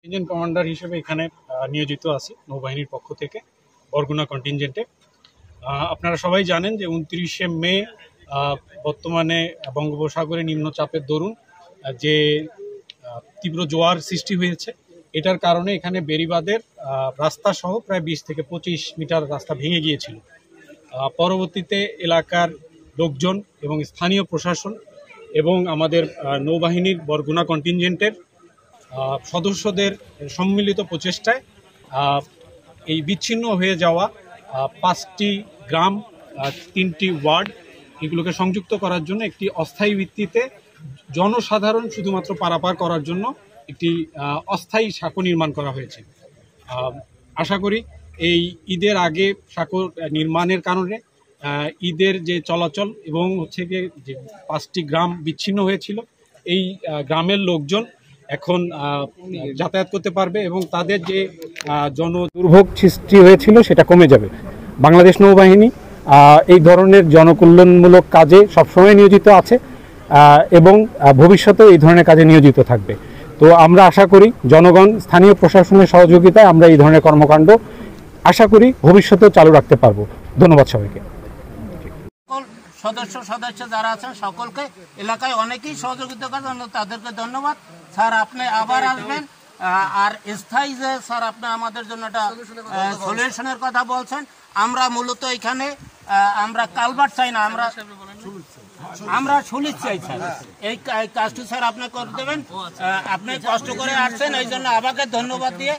Engine commander হিসেবে এখানে নিয়োজিত আছি নৌবাহিনীর পক্ষ থেকে বরগুনা কন্টিনজেন্টে। আপনারা সবাই জানেন যে 29শে মে বর্তমানে বঙ্গোপসাগরে নিম্নচাপের দরুন যে তীব্র জোয়ার সৃষ্টি হয়েছে, এটার কারণে এখানে বেড়িবাঁধের রাস্তা সহ প্রায় 20 থেকে 25 মিটার রাস্তা ভেঙে গিয়েছিল। পরবর্তীতে এলাকার লোকজন এবং স্থানীয় প্রশাসন এবং আমাদের নৌবাহিনীর বরগুনা কন্টিনজেন্টের সদস্যদের সম্মিলিত প্রচেষ্টায় এই বিচ্ছিন্ন হয়ে যাওয়া 5টি গ্রাম, 3টি ওয়ার্ড এগুলোকে সংযুক্ত করার জন্য একটি অস্থায়ী ভিত্তিতে জনসাধারণ শুধুমাত্র পারাপার করার জন্য একটি অস্থায়ী সাঁকো নির্মাণ করা হয়েছে। আশা করি এই ঈদের আগে সাঁকো নির্মাণের কারণে ঈদের যে চলাচল এবং হচ্ছে গিয়ে যে 5টি গ্রাম বিচ্ছিন্ন হয়েছিল, এই গ্রামের লোকজন এখন যাতায়াত করতে পারবে এবং তাদের যে দুর্ভোগ সৃষ্টি হয়েছিল সেটা কমে যাবে। বাংলাদেশ নৌবাহিনী এই ধরনের জনকল্যাণমূলক কাজে সবসময় নিয়োজিত আছে এবং ভবিষ্যতেও এই ধরনের কাজে নিয়োজিত থাকবে। তো আমরা আশা করি জনগণ, স্থানীয় প্রশাসনের সহযোগিতায় আমরা এই ধরনের কর্মকাণ্ড আশা করি ভবিষ্যতেও চালু রাখতে পারবো। ধন্যবাদ সবাইকে। সদস্য যারা আছেন সকলকে, এলাকায় অনেকেই সহযোগিতা করেন, তাদেরকে ধন্যবাদ। স্যার আপনি আবার আসবেন। আর স্থায়ী যে স্যার আপনি আমাদের জন্য একটা সলিউশনের কথা বলছেন, আমরা মূলত এখানে আমরা কালভার্ট চাই না, আমরা সুলিশ চাই স্যার। এই কাজটি স্যার আপনি করে দেবেন। আপনি কষ্ট করে আসছেন, এই জন্য আমাকে ধন্যবাদ দিয়ে